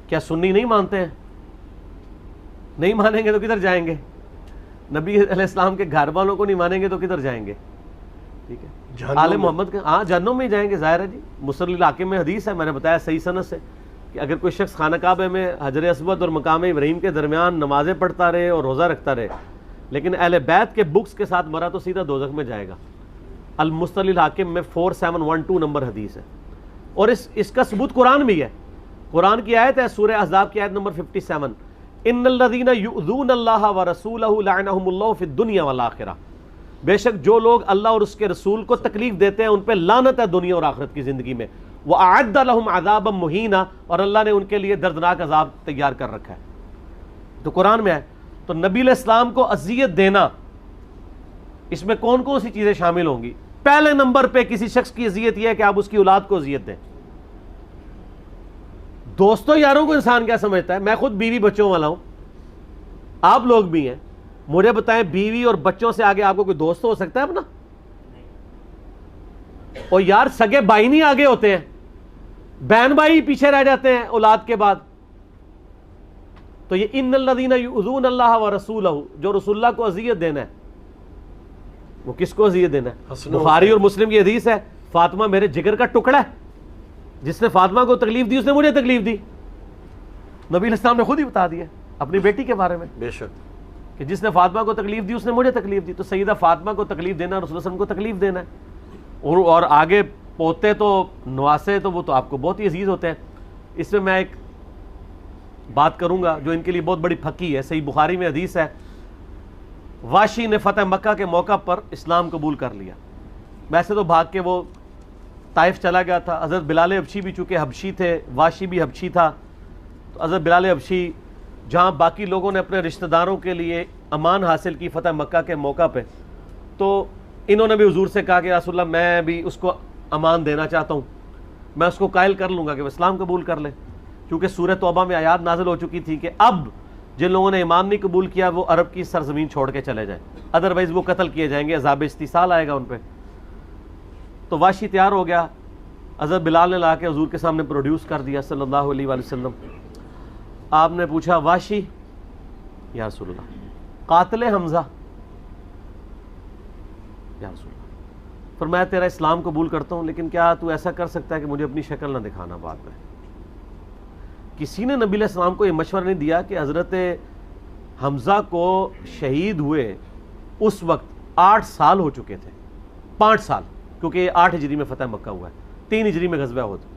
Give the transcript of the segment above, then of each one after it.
کیا سنی نہیں مانتے ہیں؟ نہیں مانیں گے تو کدھر جائیں گے؟ نبی علیہ السلام کے گھر والوں کو نہیں مانیں گے تو کدھر جائیں گے؟ ٹھیک ہے، آل محمد کے ہاں جہنم میں ہی جائیں گے، ظاہر ہے جی۔ مسلم علاقے میں حدیث ہے، میں نے بتایا صحیح سند سے، کہ اگر کوئی شخص خانہ کعبہ میں حجر اسود اور مقام ابراہیم کے درمیان نمازیں پڑھتا رہے اور روزہ رکھتا رہے لیکن اہل بیت کے بکس کے ساتھ مرا تو سیدھا دوزخ میں جائے گا۔ المستدل حاکم میں 4712 نمبر حدیث ہے، اور اس کا ثبوت قرآن بھی ہے۔ قرآن کی آیت ہے، سورہ احزاب کی آیت نمبر 57، ان الذین یؤذون اللہ ورسولہ لعنہم اللہ فی الدنیا والآخرہ، بے شک جو لوگ اللہ اور اس کے رسول کو تکلیف دیتے ہیں ان پہ لعنت ہے دنیا اور آخرت کی زندگی میں، وَأَعَدَّ لَهُمْ عَذَابًا مُهِينًا، اور اللہ نے ان کے لیے دردناک عذاب تیار کر رکھا ہے۔ تو قرآن میں ہے۔ تو نبی علیہ السلام کو اذیت دینا، اس میں کون کون سی چیزیں شامل ہوں گی؟ پہلے نمبر پہ کسی شخص کی اذیت یہ ہے کہ آپ اس کی اولاد کو اذیت دیں۔ دوستوں یاروں کو انسان کیا سمجھتا ہے؟ میں خود بیوی بچوں والا ہوں، آپ لوگ بھی ہیں، مجھے بتائیں بیوی اور بچوں سے آگے آپ کو کوئی دوست ہو سکتا ہے اپنا؟ اور یار سگے بھائی نہیں آگے ہوتے ہیں، بہن بھائی پیچھے رہ جاتے ہیں اولاد کے بعد۔ تو یہ ان الذین یؤذون اللہ ورسولہ، جو رسول اللہ کو اذیت دینا ہے، وہ کس کو اذیت دینا ہے؟ بخاری اور مسلم کی حدیث ہے، فاطمہ میرے جگر کا ٹکڑا ہے، جس نے فاطمہ کو تکلیف دی اس نے مجھے تکلیف دی۔ نبی علیہ السلام نے خود ہی بتا دیا اپنی بیٹی کے بارے میں، بے شک، کہ جس نے فاطمہ کو تکلیف دی اس نے مجھے تکلیف دی۔ تو سیدہ فاطمہ کو تکلیف دینا رسول اللہ علیہ وسلم کو تکلیف دینا ہے، اور آگے پوتے تو نواسے تو وہ تو آپ کو بہت ہی عزیز ہوتے ہیں۔ اس میں میں ایک بات کروں گا جو ان کے لیے بہت بڑی پھکی ہے۔ صحیح بخاری میں حدیث ہے، واشی نے فتح مکہ کے موقع پر اسلام قبول کر لیا، ویسے تو بھاگ کے وہ طائف چلا گیا تھا۔ حضرت بلال حبشی بھی چونکہ حبشی تھے، واشی بھی حبشی تھا، تو حضرت بلال حبشی جہاں باقی لوگوں نے اپنے رشتہ داروں کے لیے امان حاصل کی فتح مکہ کے موقع پہ، تو انہوں نے بھی حضور سے کہا کہ رسول اللہ میں بھی اس کو امان دینا چاہتا ہوں، میں اس کو قائل کر لوں گا کہ وہ اسلام قبول کر لے، کیونکہ سورہ توبہ میں آیات نازل ہو چکی تھی کہ اب جن لوگوں نے ایمان نہیں قبول کیا وہ عرب کی سرزمین چھوڑ کے چلے جائیں، ادروائز وہ قتل کیے جائیں گے، عذاب استیصال آئے گا ان پہ۔ تو واشی تیار ہو گیا، حضرت بلال نے لا کے حضور کے سامنے پروڈیوس کر دیا صلی اللہ علیہ وآلہ وسلم۔ آپ نے پوچھا واشی یا رسول اللہ قاتل حمزہ، یا رسول اللہ، فرمایا تیرا اسلام قبول کرتا ہوں لیکن کیا تو ایسا کر سکتا ہے کہ مجھے اپنی شکل نہ دکھانا بعد میں؟ کسی نے نبی علیہ السلام کو یہ مشورہ نہیں دیا کہ حضرت حمزہ کو شہید ہوئے اس وقت 8 سال ہو چکے تھے، 5 سال، کیونکہ 8 ہجری میں فتح مکہ ہوا ہے، 3 ہجری میں غزوہ احد،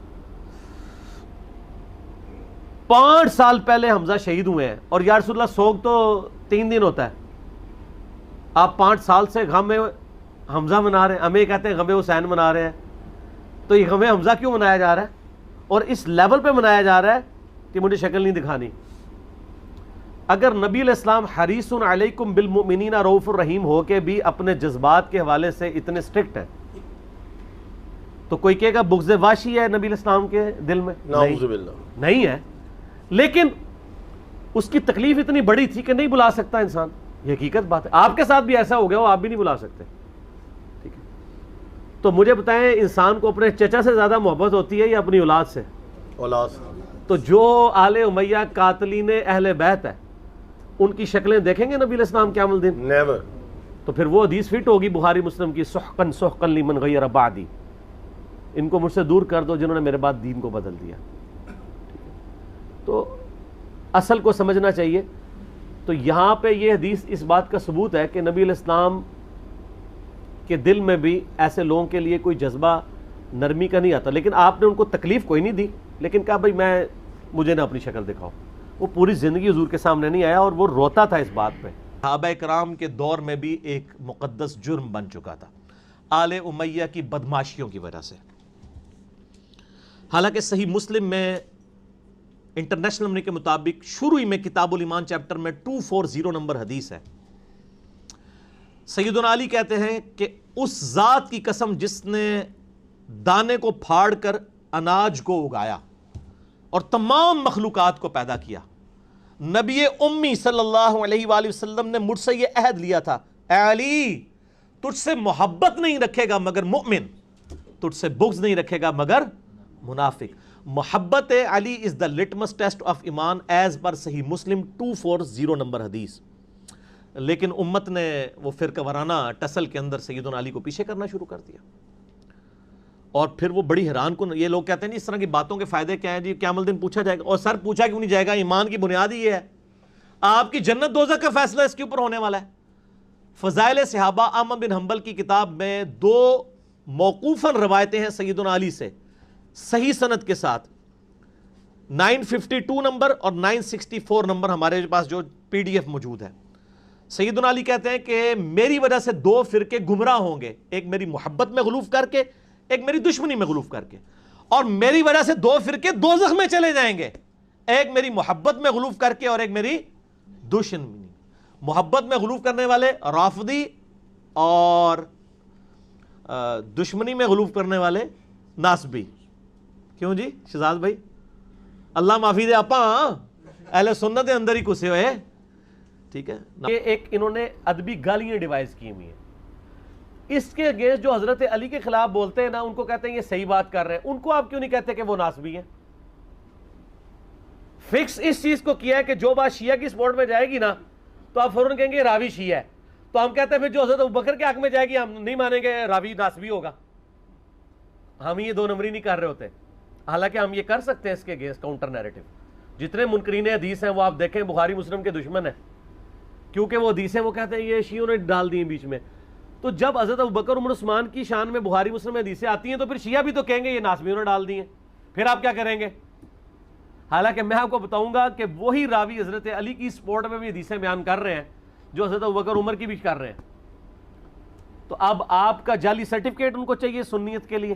5 سال پہلے حمزہ شہید ہوئے ہیں، اور یا رسول اللہ سوگ تو 3 دن ہوتا ہے، آپ 5 سال سے غم حمزہ منا رہے ہیں، ہمیں کہتے ہیں غم حسین منا رہے ہیں، تو یہ غم حمزہ کیوں منایا جا رہا ہے؟ اور اس لیول پہ منایا جا رہا ہے کہ مجھے شکل نہیں دکھانی۔ اگر نبی علیہ السلام حریص علیکم بالمؤمنین رؤوف الرحیم ہو کے بھی اپنے جذبات کے حوالے سے اتنے اسٹرکٹ ہیں تو کوئی کہے گا بغض واشی ہے نبی علیہ السلام کے دل میں؟ نعوذ باللہ، نہیں ہے، لیکن اس کی تکلیف اتنی بڑی تھی کہ نہیں بلا سکتا انسان، یہ حقیقت بات ہے۔ آپ کے ساتھ بھی ایسا ہو گیا ہو، آپ بھی نہیں بلا سکتے، ٹھیک ہے؟ تو مجھے بتائیں انسان کو اپنے چچا سے زیادہ محبت ہوتی ہے یا اپنی اولاد سے؟ اولاد۔ تو جو آل امیہ قاتلین اہل بیت ہے ان کی شکلیں دیکھیں گے نبی علیہ السلام قیام الدین؟ نیور۔ تو پھر وہ حدیث فٹ ہوگی بخاری مسلم کی، سحقن سحقن لمن غیر بعدی، ان کو مجھ سے دور کر دو جنہوں نے میرے بعد دین کو بدل دیا۔ تو اصل کو سمجھنا چاہیے۔ تو یہاں پہ یہ حدیث اس بات کا ثبوت ہے کہ نبی علیہ السلام کے دل میں بھی ایسے لوگوں کے لیے کوئی جذبہ نرمی کا نہیں آتا، لیکن آپ نے ان کو تکلیف کوئی نہیں دی، لیکن کہا بھائی مجھے نہ اپنی شکل دکھاؤ۔ وہ پوری زندگی حضور کے سامنے نہیں آیا اور وہ روتا تھا اس بات پہ۔ صحابہ کرام کے دور میں بھی ایک مقدس جرم بن چکا تھا آل امیہ کی بدماشیوں کی وجہ سے۔ حالانکہ صحیح مسلم میں انٹرنیشنل نمبر کے مطابق شروع میں کتاب الایمان چیپٹر میں 240 نمبر حدیث ہے، سیدنا علی کہتے ہیں کہ اس ذات کی قسم جس نے دانے کو پھاڑ کر اناج کو اگایا اور تمام مخلوقات کو پیدا کیا، نبی امی صلی اللہ علیہ وآلہ وسلم نے مجھ سے یہ عہد لیا تھا، اے علی تجھ سے محبت نہیں رکھے گا مگر مؤمن، تجھ سے بغض نہیں رکھے گا مگر منافق۔ محبت علی از دا لٹمس ٹیسٹ آف ایمان ایز پر صحیح مسلم 240 نمبر حدیث. لیکن امت نے وہ فرقہ وارانہ ٹسل کے اندر سیدنا علی کو پیچھے کرنا شروع کر دیا. اور پھر وہ بڑی حیران کن، یہ لوگ کہتے ہیں جی اس طرح کی باتوں کے فائدے کیا ہیں جی، قیامت الدین پوچھا جائے گا. اور سر پوچھا کیوں نہیں جائے گا؟ ایمان کی بنیاد ہی یہ ہے. آپ کی جنت دوزخ کا فیصلہ اس کے اوپر ہونے والا ہے. فضائل صحابہ احمد بن حنبل کی کتاب میں 2 موقوفاً روایتیں ہیں سیدنا علی سے صحیح سند کے ساتھ. 952 نمبر اور 964 نمبر ہمارے پاس جو PDF موجود ہے. سیدنا علی کہتے ہیں کہ میری وجہ سے 2 فرقے گمراہ ہوں گے، ایک میری محبت میں غلوف کر کے، ایک میری دشمنی میں غلوف کر کے. اور میری وجہ سے 2 فرقے دوزخ میں چلے جائیں گے، ایک میری محبت میں غلوف کر کے اور ایک میری دشمنی. محبت میں غلوف کرنے والے رافضی اور دشمنی میں غلوف کرنے والے ناسبی. کیوں جی شہزاد بھائی؟ اللہ معافی دے آپا اہل سنت اندر ہی کسے ہوئے. ٹھیک ہے، یہ ایک انہوں نے ادبی گالیاں ڈیوائز کی ہوئی ہیں. اس کے اگینسٹ جو حضرت علی کے خلاف بولتے ہیں نا، ان کو کہتے ہیں یہ صحیح بات کر رہے ہیں. ان کو آپ کیوں نہیں کہتے کہ وہ ناسبی ہیں؟ فکس اس چیز کو کیا ہے کہ جو بات شیعہ کی سپورٹ میں جائے گی نا تو آپ فوراً کہیں گے راوی شیعہ ہے. تو ہم کہتے ہیں پھر جو حضرت ابوبکر کے حق میں جائے گی ہم نہیں مانیں گے راوی ناسبی ہوگا. ہم یہ 2 نمبری نہیں کر رہے ہوتے. حالانکہ ہم یہ کر سکتے ہیں اس کے اگینسٹ کاؤنٹر نیریٹو. جتنے منکرین حدیث ہیں وہ آپ دیکھیں بخاری مسلم کے دشمن ہیں، کیونکہ وہ حدیثیں وہ کہتے ہیں یہ شیعوں نے ڈال دی ہیں بیچ میں. تو جب حضرت ابوبکر عمر عثمان کی شان میں بخاری مسلم میں حدیثیں آتی ہیں تو پھر شیعہ بھی تو کہیں گے یہ ناسبیوں نے ڈال دی ہیں. پھر آپ کیا کریں گے؟ حالانکہ میں آپ کو بتاؤں گا کہ وہی راوی حضرت علی کی سپورٹ میں بھی حدیثیں بیان کر رہے ہیں جو حضرت ابوبکر عمر کی بھی کر رہے ہیں. تو اب آپ کا جعلی سرٹیفکیٹ ان کو چاہیے سنیت کے لیے.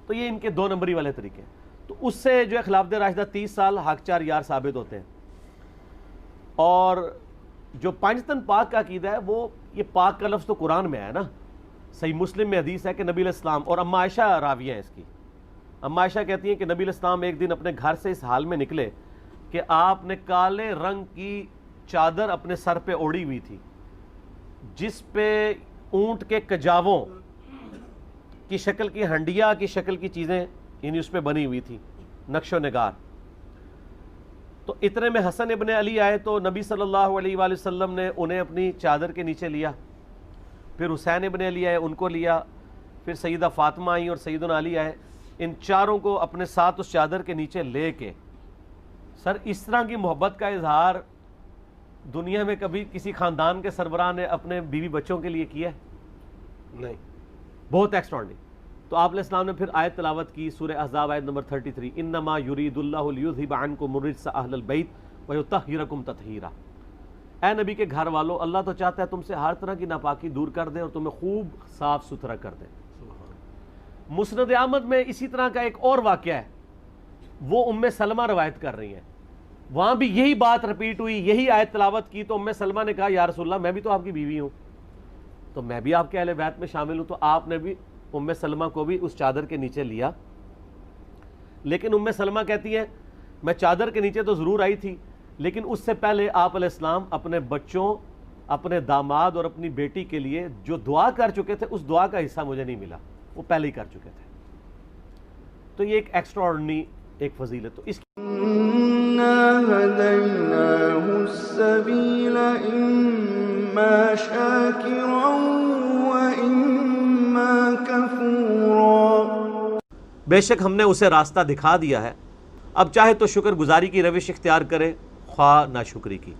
تو یہ ان کے 2 نمبری والے طریقے. تو اس سے جو ہے خلافت راشدہ 30 سال حق 4 یار ثابت ہوتے ہیں. اور جو پانچتن پاک کا عقیدہ ہے وہ یہ پاک کا لفظ تو قرآن میں ہے نا. صحیح مسلم میں حدیث ہے کہ نبی علیہ السلام، اور اما عائشہ راویہ ہیں اس کی، اما عائشہ کہتی ہیں کہ نبی علیہ السلام ایک دن اپنے گھر سے اس حال میں نکلے کہ آپ نے کالے رنگ کی چادر اپنے سر پہ اوڑھی ہوئی تھی جس پہ اونٹ کے کجاووں کی شکل کی ہنڈیا کی شکل کی چیزیں یعنی اس پہ بنی ہوئی تھی، نقش و نگار. تو اتنے میں حسن ابن علی آئے تو نبی صلی اللہ علیہ وآلہ وسلم نے انہیں اپنی چادر کے نیچے لیا. پھر حسین ابن علی آئے، ان کو لیا. پھر سیدہ فاطمہ آئیں اور سیدنا علی آئے. ان چاروں کو اپنے ساتھ اس چادر کے نیچے لے کے. سر اس طرح کی محبت کا اظہار دنیا میں کبھی کسی خاندان کے سربراہ نے اپنے بیوی بچوں کے لیے کیا ہے؟ نہیں. بہت ایکسٹراڈنری. تو آپ علیہ السلام نے پھر آیت تلاوت کی سورہ احزاب آیت نمبر 33، انما یرید اللہ لیذھب عنکم الرجس اہل البیت ویطہرکم تطہیرا. اے نبی کے گھر والو، اللہ تو چاہتا ہے تم سے ہر طرح کی ناپاکی دور کر دے اور تمہیں خوب صاف ستھرا کر دے. مسند احمد میں اسی طرح کا ایک اور واقعہ ہے، وہ ام سلمہ روایت کر رہی ہیں. وہاں بھی یہی بات رپیٹ ہوئی، یہی آیت تلاوت کی. تو ام سلمہ نے کہا یا رسول اللہ میں بھی تو آپ کی بیوی ہوں، تو میں بھی آپ کے اہل بیت میں شامل ہوں. تو آپ نے بھی ام سلمہ کو بھی اس چادر کے نیچے لیا. لیکن ام سلمہ کہتی ہے میں چادر کے نیچے تو ضرور آئی تھی، لیکن اس سے پہلے آپ علیہ السلام اپنے بچوں، اپنے داماد اور اپنی بیٹی کے لیے جو دعا کر چکے تھے اس دعا کا حصہ مجھے نہیں ملا، وہ پہلے ہی کر چکے تھے. تو یہ ایک ایکسٹرا آرڈنری ایک فضیلت. تو اس بے شک ہم نے اسے راستہ دکھا دیا ہے، اب چاہے تو شکر گزاری کی روش اختیار کرے خواہ ناشکری کی.